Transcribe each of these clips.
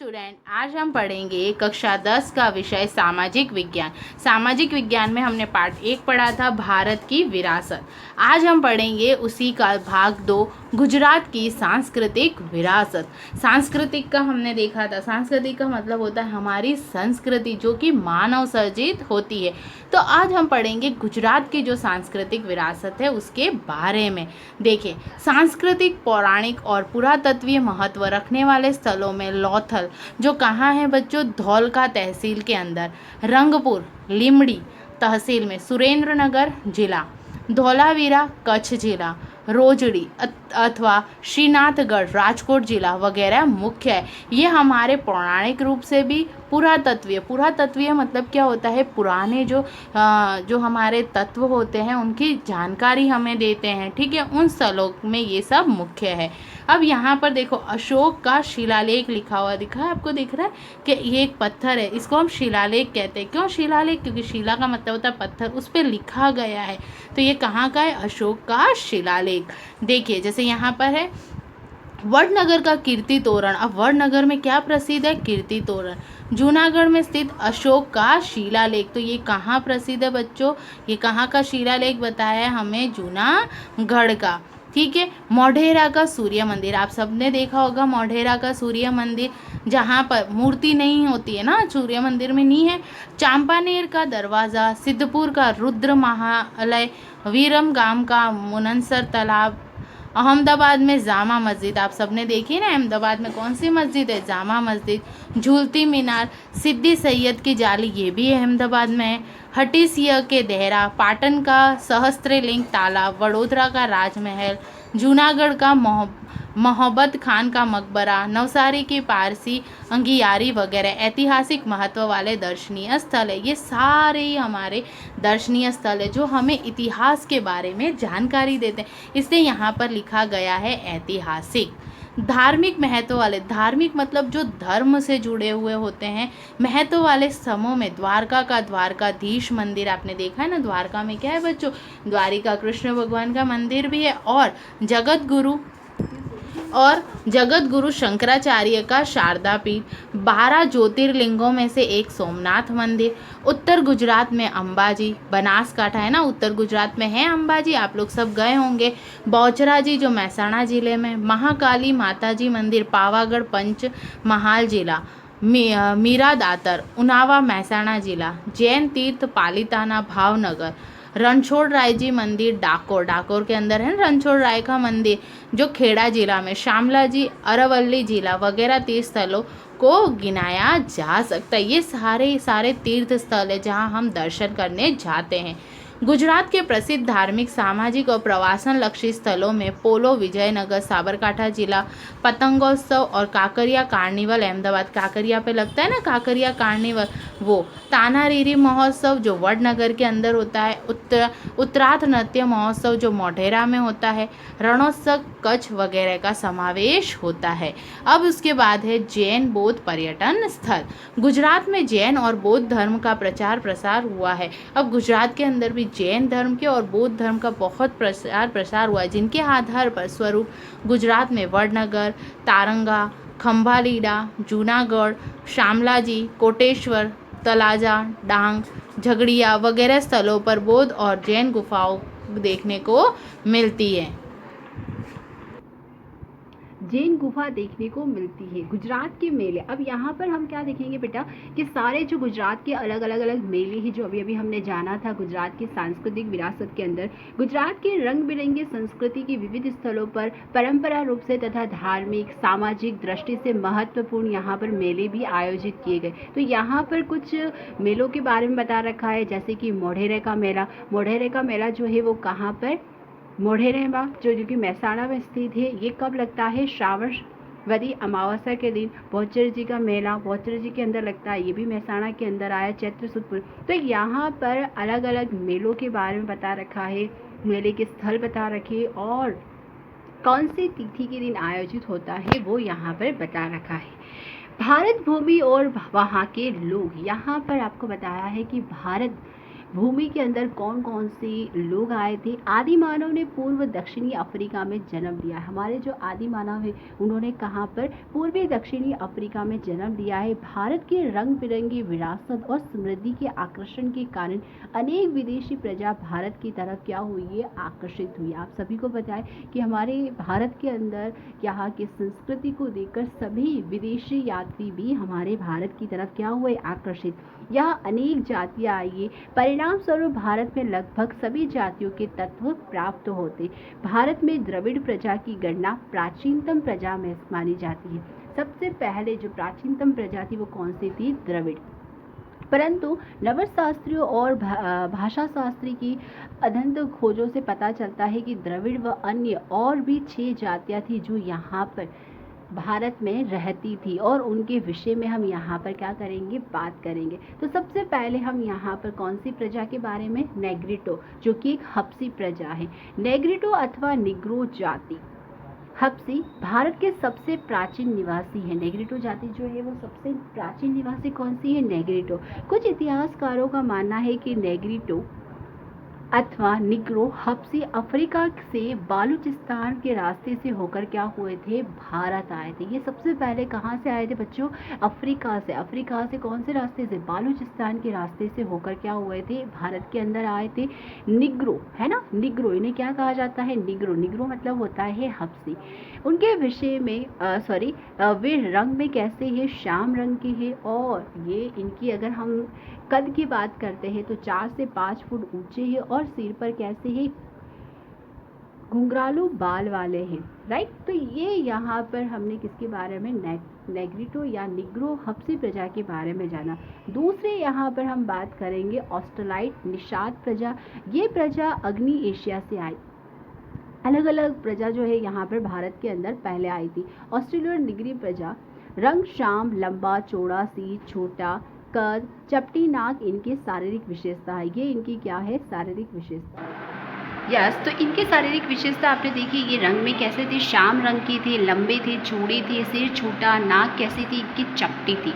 Student, आज हम पढ़ेंगे कक्षा 10 का विषय सामाजिक विज्ञान। सामाजिक विज्ञान में हमने पाठ 1 पढ़ा था, भारत की विरासत। आज हम पढ़ेंगे उसी का भाग 2, गुजरात की सांस्कृतिक विरासत। सांस्कृतिक का हमने देखा था, सांस्कृतिक का मतलब होता है हमारी संस्कृति जो कि मानव सर्जित होती है। तो आज हम पढ़ेंगे गुजरात की जो सांस्कृतिक विरासत है उसके बारे में। देखिए, सांस्कृतिक, पौराणिक और पुरातत्वीय महत्व रखने वाले स्थलों में लोथल, जो कहाँ है बच्चों, धौलका तहसील के अंदर, रंगपुर लिमड़ी तहसील में, सुरेंद्रनगर जिला, धौलावीरा कच्छ जिला, रोजड़ी अथवा श्रीनाथगढ़ राजकोट जिला वगैरह मुख्य है। ये हमारे पौराणिक रूप से भी पुरातत्वीय मतलब क्या होता है, पुराने जो हमारे तत्व होते हैं उनकी जानकारी हमें देते हैं, ठीक है। उन स्थलों में ये सब मुख्य है। अब यहाँ पर देखो, अशोक का शिलालेख लिखा हुआ दिखा है आपको, दिख रहा है कि ये एक पत्थर है, इसको हम शिलालेख कहते हैं। क्यों शिलालेख? क्योंकि शिला का मतलब होता है पत्थर, उस पर लिखा गया है। तो ये कहाँ का है? अशोक का शिलालेख। देखिए, जैसे यहाँ पर है वडनगर का कीर्ति तोरण। अब वडनगर में क्या प्रसिद्ध है? कीर्ति तोरण। जूनागढ़ में स्थित अशोक का शिलालेख। तो ये कहाँ प्रसिद्ध है बच्चों? ये कहाँ का शिलालेख बताया है हमें? जूनागढ़ का, ठीक है। मोढेरा का सूर्य मंदिर, आप सबने देखा होगा मोढेरा का सूर्य मंदिर, जहाँ पर मूर्ति नहीं होती है ना, सूर्य मंदिर में नहीं है। चांपानेर का दरवाज़ा, सिद्धपुर का रुद्र महालय, वीरम गाम का मुनसर तालाब, अहमदाबाद में जामा मस्जिद, आप सबने देखी ना, अहमदाबाद में कौन सी मस्जिद है? जामा मस्जिद। झूलती मीनार, सिद्दी सैयद की जाली, ये भी अहमदाबाद में है। हटीसिया के देहरा, पाटन का सहस्त्रलिंग तालाब, वडोदरा का राजमहल, जूनागढ़ का मोहब्बत खान का मकबरा, नवसारी की पारसी अंगियारी वगैरह ऐतिहासिक महत्व वाले दर्शनीय स्थल है। ये सारे हमारे दर्शनीय स्थल है जो हमें इतिहास के बारे में जानकारी देते हैं, इसलिए यहाँ पर लिखा गया है ऐतिहासिक। धार्मिक महत्व वाले, धार्मिक मतलब जो धर्म से जुड़े हुए होते हैं, महत्व वाले समूह में द्वारका का द्वारकाधीश मंदिर, आपने देखा है ना, द्वारका में क्या है बच्चों? द्वारिका कृष्ण भगवान का मंदिर भी है। और जगत गुरु शंकराचार्य का शारदा पीठ, 12 ज्योतिर्लिंगों में से एक सोमनाथ मंदिर। उत्तर गुजरात में अंबाजी, बनासकांठा है ना, उत्तर गुजरात में है अंबाजी, आप लोग सब गए होंगे। बौचराजी जो महसाणा जिले में, महाकाली माताजी मंदिर, पावागढ़ पंचमहाल जिला, मीरा दातर उनावा महसाणा जिला, जैन तीर्थ पालिताना भावनगर, रणछोड़ राय जी मंदिर डाकोर के अंदर है रणछोड़ राय का मंदिर जो खेड़ा जिला में, श्यामला जी अरवल्ली जिला वगैरह तीर्थ स्थलों को गिनाया जा सकता है। ये सारे तीर्थ स्थल है जहाँ हम दर्शन करने जाते हैं। गुजरात के प्रसिद्ध धार्मिक, सामाजिक और प्रवासन लक्षी स्थलों में पोलो विजयनगर साबरकांठा जिला, पतंगोत्सव और काकरिया कार्निवल अहमदाबाद, काकरिया पे लगता है ना काकरिया कार्निवल, वो तानारीरी महोत्सव जो वडनगर के अंदर होता है, उत्तरार्थ नृत्य महोत्सव जो मोढेरा में होता है, रणोत्सव कच्छ वगैरह का समावेश होता है। अब उसके बाद है जैन बौद्ध पर्यटन स्थल। गुजरात में जैन और बौद्ध धर्म का प्रचार प्रसार हुआ है। अब गुजरात के अंदर भी जैन धर्म के और बौद्ध धर्म का बहुत प्रसार हुआ है, जिनके आधार पर स्वरूप गुजरात में वडनगर, तारंगा, खंभालीडा, जूनागढ़, शामलाजी, कोटेश्वर, तलाजा, डांग, झगड़िया वगैरह स्थलों पर बौद्ध और जैन गुफाओं देखने को मिलती है। जैन गुफा देखने को मिलती है। गुजरात के मेले, अब यहाँ पर हम क्या देखेंगे बेटा कि सारे जो गुजरात के अलग अलग मेले हैं जो अभी हमने जाना था गुजरात की सांस्कृतिक विरासत के अंदर, गुजरात के रंग बिरंगे संस्कृति के विविध स्थलों पर परंपरा रूप से तथा धार्मिक सामाजिक दृष्टि से महत्वपूर्ण यहाँ पर मेले भी आयोजित किए गए। तो यहाँ पर कुछ मेलों के बारे में बता रखा है, जैसे कि मोढेरे का मेला। मोढेरे का मेला जो है वो कहाँ पर? मोढेरा जो कि महसाणा में स्थित है। ये कब लगता है? श्रावण वदी अमावस्या के दिन। बौचर जी का मेला बौचर जी के अंदर लगता है, ये भी महसाणा के अंदर आया, चैत्र सुद पूर्णिमा। तो यहाँ पर अलग अलग मेलों के बारे में बता रखा है, मेले के स्थल बता रखे और कौन सी तिथि के दिन आयोजित होता है वो यहाँ पर बता रखा है। भारत भूमि और वहाँ के लोग, यहाँ पर आपको बताया है कि भूमि के अंदर कौन कौन से लोग आए थे। आदि मानव ने पूर्व दक्षिणी अफ्रीका में जन्म लिया। हमारे जो आदि मानव है उन्होंने कहाँ पर, पूर्वी दक्षिणी अफ्रीका में जन्म लिया है। भारत की रंग बिरंगी विरासत और समृद्धि के आकर्षण के कारण अनेक विदेशी प्रजा भारत की तरफ क्या हुई है, आकर्षित हुई। आप सभी को पता है कि हमारे भारत के अंदर यहाँ की संस्कृति को देखकर सभी विदेशी यात्री भी हमारे भारत की तरफ क्या हुए, आकर्षित। यहाँ अनेक जातियाँ आई, परिणाम स्वरूप भारत में लगभग सभी जातियों के तत्व प्राप्त होते। भारत में द्रविड़ प्रजा की गणना प्राचीनतम प्रजा में मानी जाती है। सबसे पहले जो प्राचीनतम प्रजा थी वो कौन सी थी, द्रविड़। परंतु नवशास्त्रियों और भाषा शास्त्री की अध्ययन खोजों से पता चलता है कि द्रविड़ व अन्य और भी 6 जातियाँ थी जो यहाँ पर भारत में रहती थी, और उनके विषय में हम यहाँ पर क्या करेंगे, बात करेंगे। तो सबसे पहले हम यहाँ पर कौन सी प्रजा के बारे में, नेग्रिटो, जो कि एक हबसी प्रजा है। नेग्रिटो अथवा निग्रो जाति, हबसी भारत के सबसे प्राचीन निवासी है। नेग्रिटो जाति जो है वो सबसे प्राचीन निवासी कौन सी है, नेग्रिटो। कुछ इतिहासकारों का मानना है कि नेग्रिटो अथवा निग्रो हबसी अफ्रीका से बालूचिस्तान के रास्ते से होकर क्या हुए थे, भारत आए थे। ये सबसे पहले कहाँ से आए थे बच्चों, अफ्रीका से। अफ्रीका से कौन से रास्ते से, बालूचिस्तान के रास्ते से होकर क्या हुए थे, भारत के अंदर आए थे। निग्रो है ना, निग्रो, इन्हें क्या कहा जाता है, निग्रो। निग्रो मतलब होता है हबसी। उनके विषय में वे रंग में कैसे है, श्याम रंग के है, और ये इनकी अगर हम कद की बात करते हैं तो 4 से 5 फुट ऊंचे हैं, और सिर पर कैसे है, घुंघरालू बाल वाले हैं, राइट। तो ये यहाँ पर हमने किसके बारे में, नेग्रिटो या निग्रो हबसी प्रजा के बारे में जाना। दूसरे यहाँ पर हम बात करेंगे ऑस्ट्रेलाइट निषाद प्रजा। ये प्रजा अग्नि एशिया से आई। अलग अलग प्रजा जो है यहाँ पर भारत के अंदर पहले आई थी। ऑस्ट्रेलियन निग्री प्रजा, रंग श्याम, लंबा चौड़ा सिर, छोटा कद, चपटी नाक इनकी शारीरिक विशेषता है। ये इनकी क्या है, शारीरिक विशेषता। यस, तो इनके शारीरिक विशेषता आपने देखी, ये रंग में कैसे थे, श्याम रंग की थी, लंबे थे, चौड़े थे, सिर छोटा, नाक कैसी थी, इनकी चपटी थी।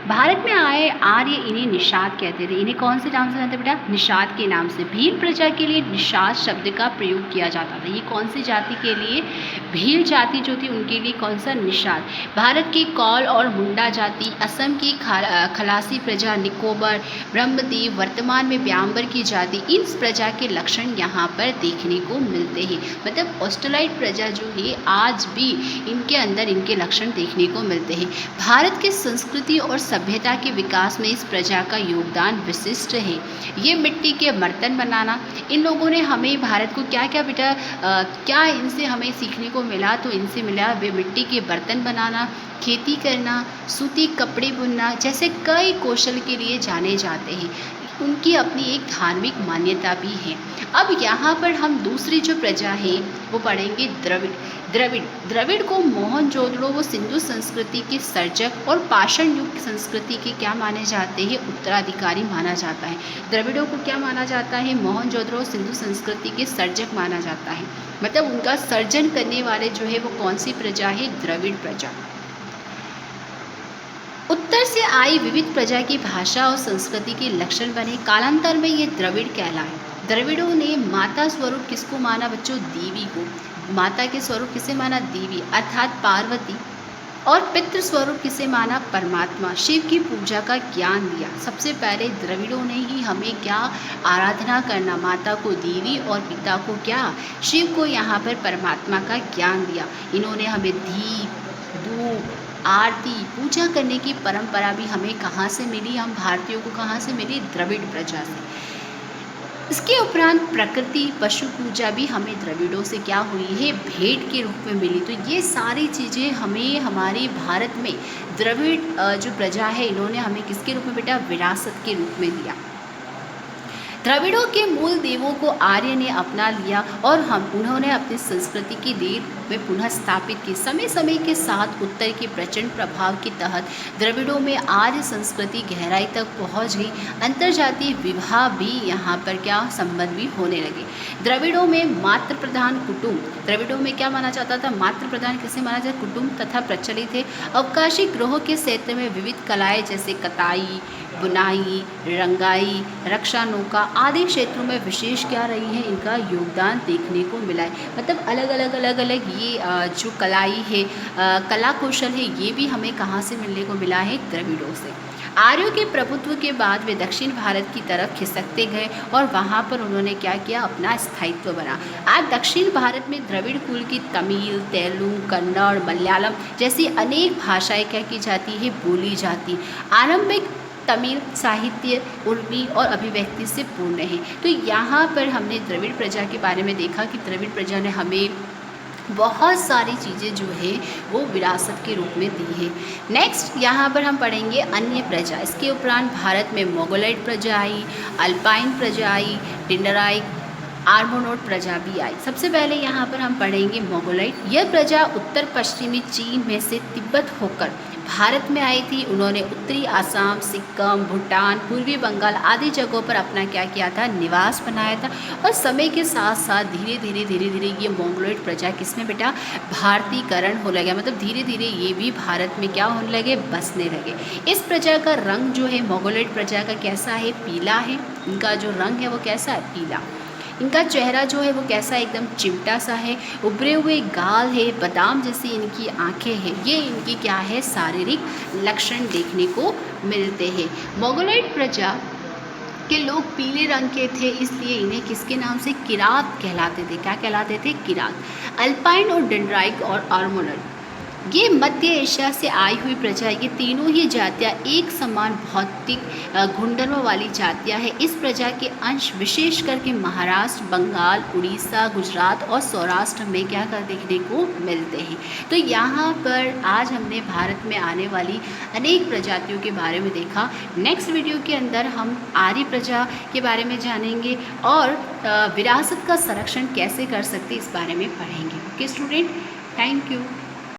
भारत में आए आर्य इन्हें निषाद कहते थे। इन्हें कौन से नाम से जानते बेटा, निषाद के नाम से। भील प्रजा के लिए निषाद शब्द का प्रयोग किया जाता था। ये कौन सी जाति के लिए, भील जाति जो थी उनके लिए कौन सा, निषाद। भारत की कौल और मुंडा जाति, असम की खलासी प्रजा, निकोबर, ब्रह्मदीप, वर्तमान में ब्याम्बर की जाति, इन प्रजा के लक्षण यहाँ पर देखने को मिलते हैं। मतलब ऑस्ट्रेलाइट प्रजा जो है आज भी इनके अंदर इनके लक्षण देखने को मिलते हैं। भारत के संस्कृति और सभ्यता के विकास में इस प्रजा का योगदान विशिष्ट है। ये मिट्टी के बर्तन बनाना, इन लोगों ने हमें भारत को क्या क्या बेटा क्या इनसे हमें सीखने को मिला, तो इनसे मिला वे मिट्टी के बर्तन बनाना, खेती करना, सूती कपड़े बुनना जैसे कई कौशल के लिए जाने जाते हैं। उनकी अपनी एक धार्मिक मान्यता भी है। अब यहाँ पर हम दूसरी जो प्रजा है वो पढ़ेंगे द्रविड़। द्रविड़ को मोहनजोदड़ो व सिंधु संस्कृति के सर्जक और पाषाण युग संस्कृति के क्या माने जाते हैं, उत्तराधिकारी माना जाता है। द्रविड़ों को क्या माना जाता है, मोहनजोदड़ो सिंधु संस्कृति के सर्जक माना जाता है। मतलब उनका सर्जन करने वाले जो है वो कौन सी प्रजा है, द्रविड़ प्रजा। उत्तर से आई विविध प्रजा की भाषा और संस्कृति के लक्षण बने। कालांतर में ये द्रविड़ कहलाए। द्रविड़ों ने माता स्वरूप किसको माना बच्चों, देवी को। माता के स्वरूप किसे माना, देवी अर्थात पार्वती। और पितृ स्वरूप किसे माना, परमात्मा, शिव की पूजा का ज्ञान दिया। सबसे पहले द्रविड़ों ने ही हमें क्या आराधना करना, माता को देवी और पिता को क्या, शिव को यहाँ पर परमात्मा का ज्ञान दिया। इन्होंने हमें दीप, धूप, आरती, पूजा करने की परंपरा भी हमें कहाँ से मिली, हम भारतीयों को कहाँ से मिली, द्रविड़ प्रजा से। इसके उपरांत प्रकृति, पशु पूजा भी हमें द्रविड़ों से क्या हुई है, भेंट के रूप में मिली। तो ये सारी चीज़ें हमें हमारे भारत में द्रविड़ जो प्रजा है इन्होंने हमें किसके रूप में बेटा, विरासत के रूप में दिया। द्रविड़ों के मूल देवों को आर्य ने अपना लिया और उन्होंने अपनी संस्कृति की देर में पुनः स्थापित की। समय समय के साथ उत्तर के प्रचंड प्रभाव के तहत द्रविड़ों में आर्य संस्कृति गहराई तक पहुंच गई। अंतर्जातीय विवाह भी यहाँ पर क्या संबंध भी होने लगे। द्रविड़ों में मातृ प्रधान कुटुंब, द्रविड़ों में क्या माना जाता था, मातृ प्रधान किसे माना जाता, कुटुंब तथा प्रचलित है। अवकाशी ग्रहों के क्षेत्र में विविध कलाएं जैसे कताई, बुनाई, रंगाई, रक्षा नौका आदि क्षेत्रों में विशेष क्या रही है, इनका योगदान देखने को मिला है। मतलब अलग अलग ये जो कलाई है, कला कौशल है, ये भी हमें कहाँ से मिलने को मिला है, द्रविड़ों से। आर्यों के प्रभुत्व के बाद वे दक्षिण भारत की तरफ खिसकते गए और वहाँ पर उन्होंने क्या किया, अपना स्थायित्व बना। आज दक्षिण भारत में द्रविड़ कुल की तमिल, तेलुगु, कन्नड़, मलयालम जैसी अनेक भाषाएं क्या की जाती है, बोली जाती। आरंभिक तमिल साहित्य उर्मी और अभिव्यक्ति से पूर्ण है। तो यहाँ पर हमने द्रविड़ प्रजा के बारे में देखा कि द्रविड़ प्रजा ने हमें बहुत सारी चीज़ें जो है वो विरासत के रूप में दी है। नेक्स्ट यहाँ पर हम पढ़ेंगे अन्य प्रजा। इसके उपरांत भारत में मोगलाइट प्रजा आई, अल्पाइन प्रजा आई, डिंडराइट, आर्गोनोट प्रजा भी आई। सबसे पहले यहाँ पर हम पढ़ेंगे मोगलाइट। यह प्रजा उत्तर पश्चिमी चीन में से तिब्बत होकर भारत में आई थी। उन्होंने उत्तरी आसाम, सिक्किम, भूटान, पूर्वी बंगाल आदि जगहों पर अपना क्या किया था, निवास बनाया था। और समय के साथ साथ धीरे धीरे ये मोगलाइट प्रजा किसमें बेटा, भारतीकरण होने लगा। मतलब धीरे धीरे ये भी भारत में क्या होने लगे, बसने लगे। इस प्रजा का रंग जो है, मोगलाइट प्रजा का कैसा है, पीला है। इनका जो रंग है वो कैसा है, पीला। इनका चेहरा जो है वो कैसा, एकदम चिमटा सा है। उभरे हुए गाल है, बादाम जैसी इनकी आंखें हैं। ये इनकी क्या है, शारीरिक लक्षण देखने को मिलते हैं। मोगलाइट प्रजा के लोग पीले रंग के थे, इसलिए इन्हें किसके नाम से, किरात कहलाते थे। क्या कहलाते थे, किरात। अल्पाइन और डेंड्राइट और आर्गोनोट ये मध्य एशिया से आई हुई प्रजा। ये तीनों ही जातियाँ एक समान भौतिक गुणधर्मों वाली जातियाँ हैं। इस प्रजा के अंश विशेष करके महाराष्ट्र, बंगाल, उड़ीसा, गुजरात और सौराष्ट्र में क्या कर देखने को मिलते हैं। तो यहाँ पर आज हमने भारत में आने वाली अनेक प्रजातियों के बारे में देखा। नेक्स्ट वीडियो के अंदर हम आर्य प्रजा के बारे में जानेंगे और विरासत का संरक्षण कैसे कर सकते इस बारे में पढ़ेंगे। Okay student, thank you.